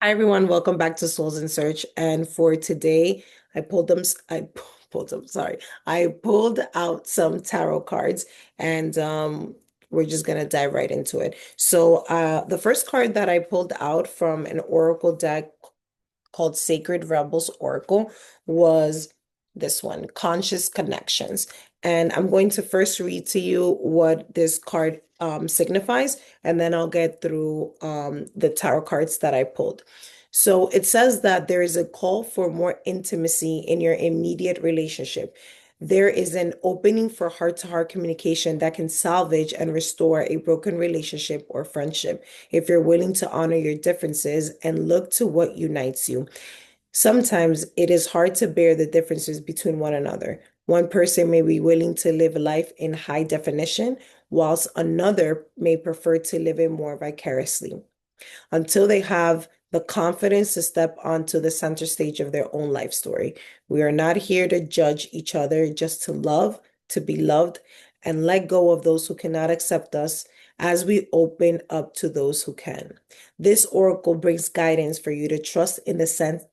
Hi everyone, welcome back to Souls in Search. And for today, I pulled them, sorry. I pulled out some tarot cards and we're just gonna dive right into it. So the first card that I pulled out from an oracle deck called Sacred Rebels Oracle was this one, Conscious Connections. And I'm going to first read to you what this card signifies, and then I'll get through the tarot cards that I pulled. So it says that there is a call for more intimacy in your immediate relationship. There is an opening for heart-to-heart communication that can salvage and restore a broken relationship or friendship if you're willing to honor your differences and look to what unites you. Sometimes it is hard to bear the differences between one another. One person may be willing to live life in high definition, whilst another may prefer to live it more vicariously until they have the confidence to step onto the center stage of their own life story. We are not here to judge each other, just to love, to be loved, and let go of those who cannot accept us as we open up to those who can. This oracle brings guidance for you to trust in the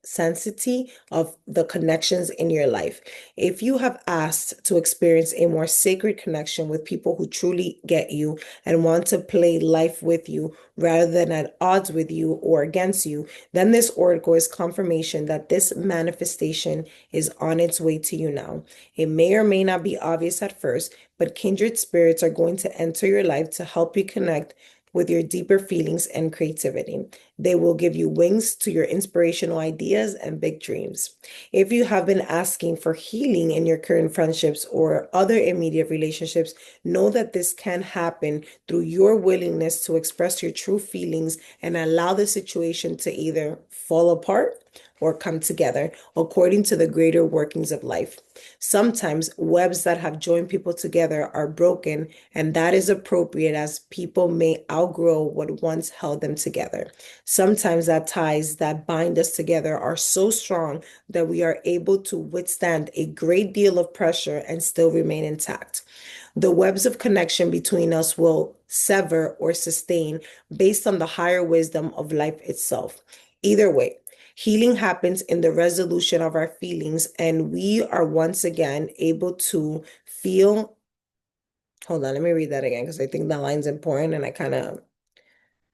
sanctity of the connections in your life. If you have asked to experience a more sacred connection with people who truly get you and want to play life with you rather than at odds with you or against you, then this oracle is confirmation that this manifestation is on its way to you now. It may or may not be obvious at first, but kindred spirits are going to enter your life to help you connect with your deeper feelings and creativity. They will give you wings to your inspirational ideas and big dreams. If you have been asking for healing in your current friendships or other immediate relationships, know that this can happen through your willingness to express your true feelings and allow the situation to either fall apart or come together according to the greater workings of life. Sometimes webs that have joined people together are broken, and that is appropriate as people may outgrow what once held them together. Sometimes that ties that bind us together are so strong that we are able to withstand a great deal of pressure and still remain intact. The webs of connection between us will sever or sustain based on the higher wisdom of life itself. Either way, healing happens in the resolution of our feelings, and we are once again able to feel. Hold on, let me read that again because I think that line's important and I kind of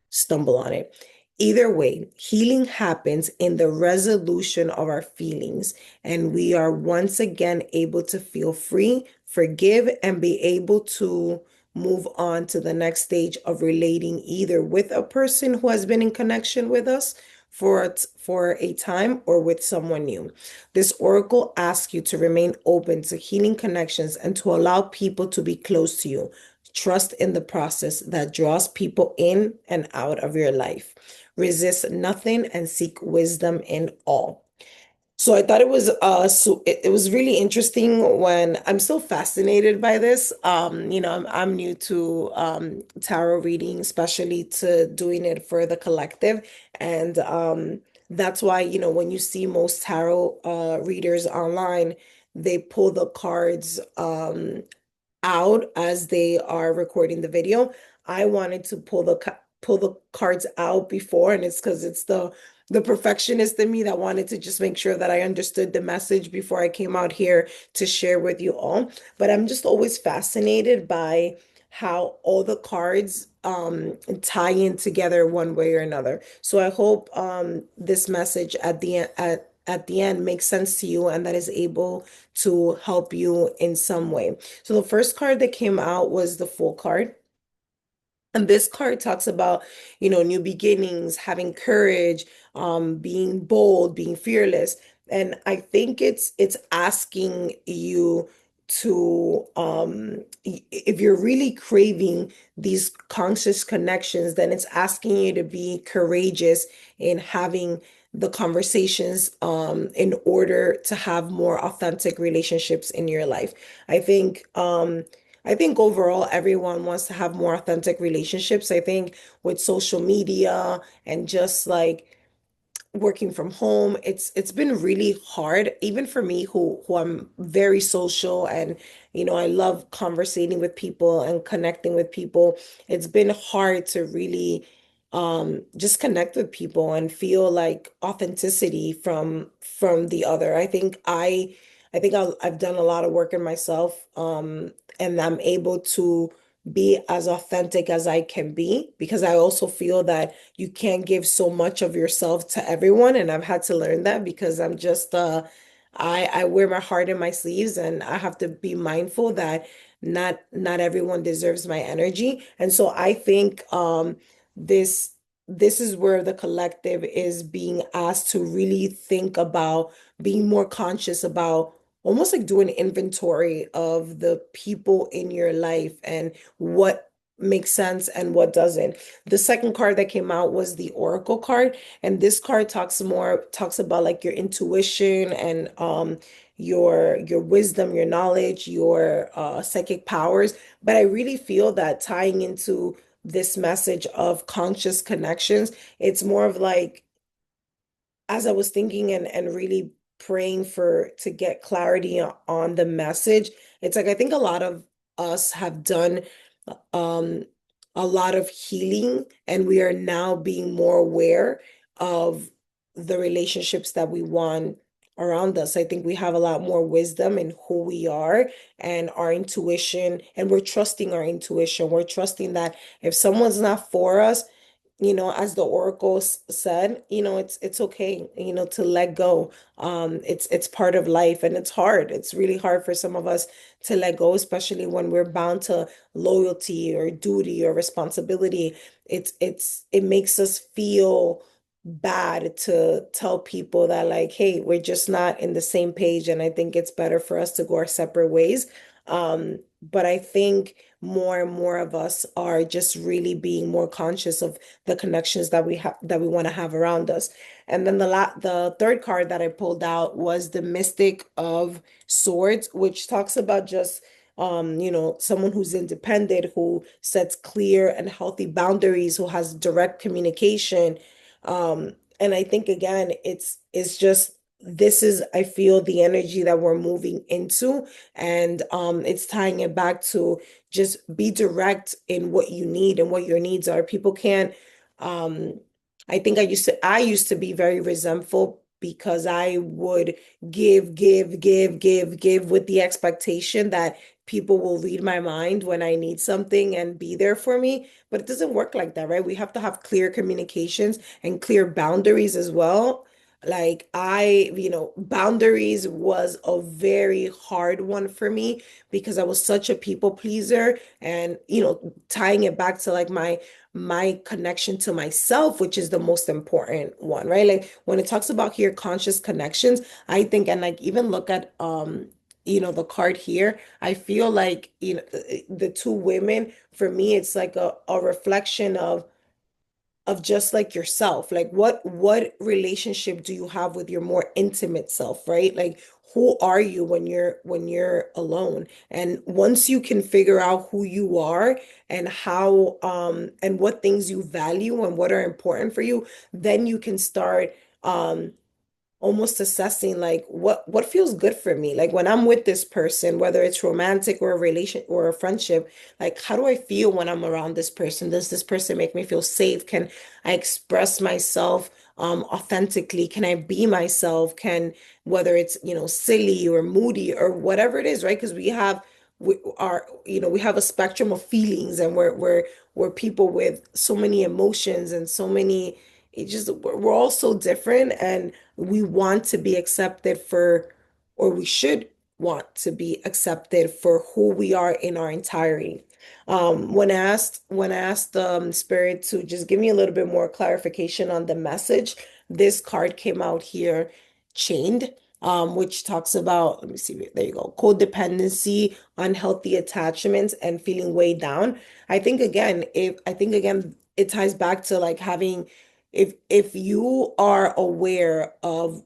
stumble on it. Either way, healing happens in the resolution of our feelings, and we are once again able to feel free, forgive, and be able to move on to the next stage of relating either with a person who has been in connection with us for a time or with someone new. This oracle asks you to remain open to healing connections and to allow people to be close to you. Trust in the process that draws people in and out of your life. Resist nothing and seek wisdom in all. So I thought it was it was really interesting when I'm still fascinated by this. I'm new to tarot reading, especially to doing it for the collective. And that's why, when you see most tarot readers online, they pull the cards out as they are recording the video. I wanted to pull the cards out before, and it's because it's the perfectionist in me that wanted to just make sure that I understood the message before I came out here to share with you all. But I'm just always fascinated by how all the cards tie in together one way or another. So I hope this message at the end makes sense to you and that is able to help you in some way. So the first card that came out was the Fool card. And this card talks about, new beginnings, having courage, being bold, being fearless. And I think it's asking you to, if you're really craving these conscious connections, then it's asking you to be courageous in having the conversations, in order to have more authentic relationships in your life. I think, I think overall everyone wants to have more authentic relationships. I think with social media and just like working from home, it's been really hard, even for me who I'm very social and I love conversating with people and connecting with people. It's been hard to really just connect with people and feel like authenticity from the other. I've done a lot of work in myself, and I'm able to be as authentic as I can be, because I also feel that you can't give so much of yourself to everyone, and I've had to learn that because I'm just I wear my heart in my sleeves, and I have to be mindful that not everyone deserves my energy. And so I think this this is where the collective is being asked to really think about being more conscious about almost like doing inventory of the people in your life and what makes sense and what doesn't. The second card that came out was the Oracle card, and this card talks about like your intuition and your wisdom, your knowledge, your psychic powers. But I really feel that tying into this message of conscious connections, it's more of like, as I was thinking and really praying for to get clarity on the message, it's like I think a lot of us have done um a lot of healing, and we are now being more aware of the relationships that we want around us. I think we have a lot more wisdom in who we are and our intuition, and we're trusting our intuition. We're trusting that if someone's not for us, as the Oracle said, it's okay, to let go. It's part of life, and it's hard. It's really hard for some of us to let go, especially when we're bound to loyalty or duty or responsibility. It makes us feel bad to tell people that, like, hey, we're just not in the same page, and I think it's better for us to go our separate ways. But I think more and more of us are just really being more conscious of the connections that we want to have around us. And then the third card that I pulled out was the Mystic of Swords, which talks about just someone who's independent, who sets clear and healthy boundaries, who has direct communication. And I think again, it's just this is, I feel, the energy that we're moving into, and it's tying it back to just be direct in what you need and what your needs are. People can't um I think I used to be very resentful because I would give with the expectation that people will read my mind when I need something and be there for me. But it doesn't work like that, right? We have to have clear communications and clear boundaries as well. Like boundaries was a very hard one for me because I was such a people pleaser, and tying it back to like my connection to myself, which is the most important one, right? Like when it talks about here conscious connections, I think, and like even look at the card here, I feel like the two women, for me, it's like a reflection of just like yourself. Like what relationship do you have with your more intimate self, right? Like who are you when you're alone? And once you can figure out who you are and how and what things you value and what are important for you, then you can start almost assessing like what feels good for me. Like when I'm with this person, whether it's romantic or a relation or a friendship, like how do I feel when I'm around this person? Does this person make me feel safe? Can I express myself authentically? Can I be myself? Can, whether it's silly or moody or whatever it is, right? Because we have a spectrum of feelings, and we're people with so many emotions and so many, it just we're all so different, and we want to be accepted for, or we should want to be accepted for who we are in our entirety. When I asked Spirit to just give me a little bit more clarification on the message, this card came out here, Chained, which talks about, let me see, there you go, codependency, unhealthy attachments, and feeling weighed down. I think again, it ties back to like having, if you are aware of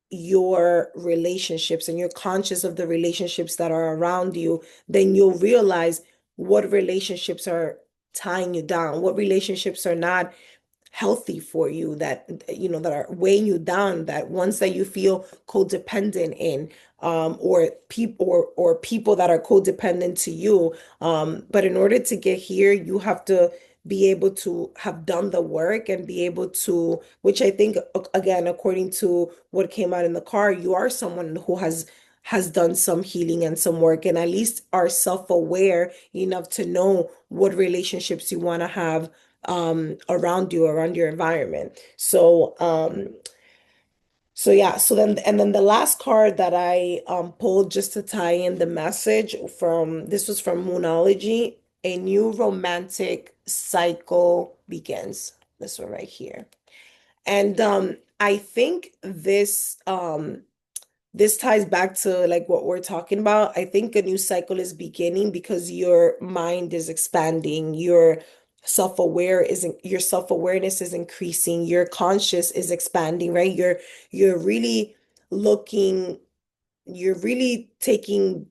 your relationships and you're conscious of the relationships that are around you, then you'll realize what relationships are tying you down, what relationships are not healthy for you, that are weighing you down, that ones that you feel codependent in, or people that are codependent to you. But in order to get here, you have to be able to have done the work and be able to, which I think, again, according to what came out in the car, you are someone who has done some healing and some work and at least are self-aware enough to know what relationships you want to have around you, around your environment. So yeah, so then and then the last card that I pulled just to tie in the message from this was from Moonology, a new romantic cycle begins. This one right here. And I think this ties back to like what we're talking about. I think a new cycle is beginning because your mind is expanding, your self-awareness is increasing, your conscious is expanding, right? You're really looking you're really taking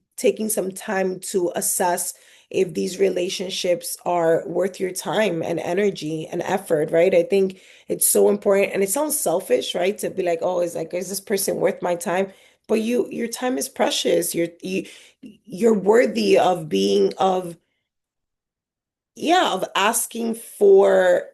some time to assess if these relationships are worth your time and energy and effort, right? I think it's so important and it sounds selfish, right? To be like, oh, is this person worth my time? But your time is precious. You're worthy of being of yeah, of asking for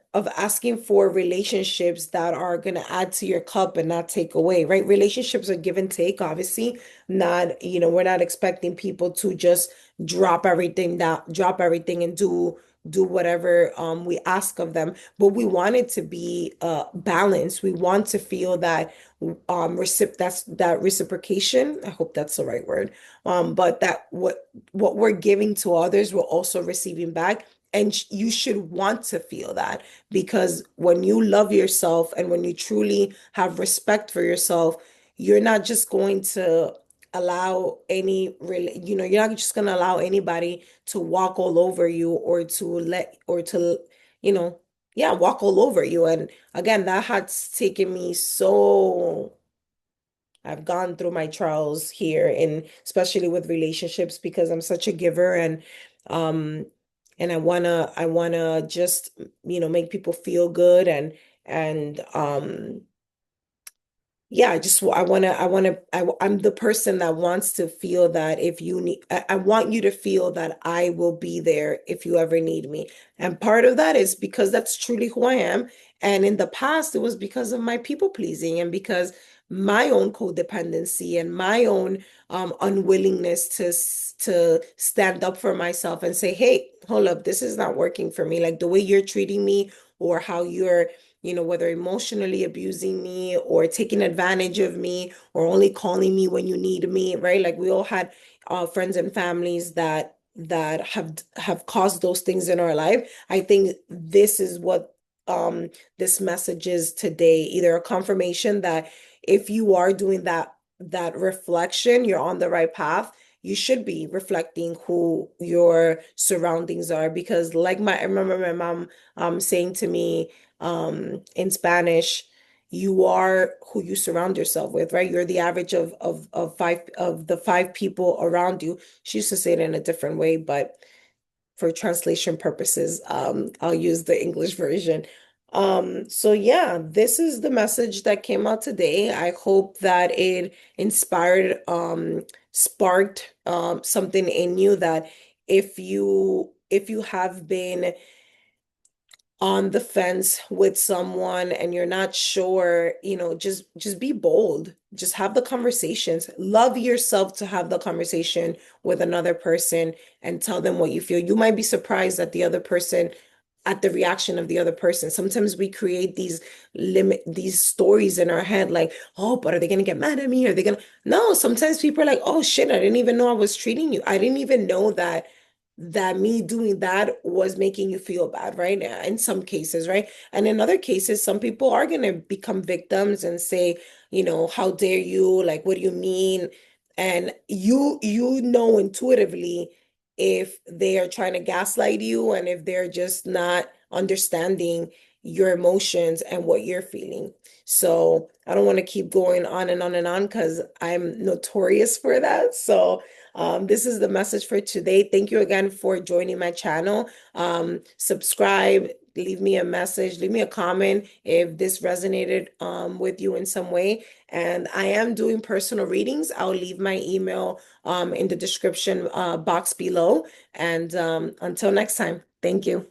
relationships that are going to add to your cup and not take away, right? Relationships are give and take, obviously. Not, we're not expecting people to just drop everything and do whatever we ask of them, but we want it to be balanced. We want to feel that that reciprocation. I hope that's the right word. But that what we're giving to others, we're also receiving back. And you should want to feel that because when you love yourself and when you truly have respect for yourself, you're not just going to allow you're not just going to allow anybody to walk all over you you know, yeah, walk all over you. And again, that has taken me so I've gone through my trials here and especially with relationships because I'm such a giver um and I wanna just make people feel good and yeah, I'm the person that wants to feel that if you need, I want you to feel that I will be there if you ever need me. And part of that is because that's truly who I am. And in the past, it was because of my people pleasing and because my own codependency and my own unwillingness to stand up for myself and say, hey, hold up, this is not working for me. Like the way you're treating me or how you're whether emotionally abusing me or taking advantage of me or only calling me when you need me, right? Like we all had friends and families that have caused those things in our life. I think this is what this message is today, either a confirmation that if you are doing that reflection, you're on the right path. You should be reflecting who your surroundings are because I remember my mom saying to me in Spanish, you are who you surround yourself with, right? You're the average of the five people around you. She used to say it in a different way, but for translation purposes, I'll use the English version. So yeah, this is the message that came out today. I hope that it sparked something in you that if you have been on the fence with someone and you're not sure, just be bold. Just have the conversations. Love yourself to have the conversation with another person and tell them what you feel. You might be surprised at the reaction of the other person. Sometimes we create these stories in our head like, oh, but are they gonna get mad at me? Are they gonna No, sometimes people are like, oh shit, I didn't even know I was treating you. I didn't even know that me doing that was making you feel bad, right? In some cases, right? And in other cases, some people are going to become victims and say, how dare you? Like, what do you mean? And you know intuitively if they are trying to gaslight you and if they're just not understanding your emotions and what you're feeling. So I don't want to keep going on and on and on because I'm notorious for that. So this is the message for today. Thank you again for joining my channel. Subscribe, leave me a message, leave me a comment if this resonated with you in some way. And I am doing personal readings. I'll leave my email in the description box below. And until next time, thank you.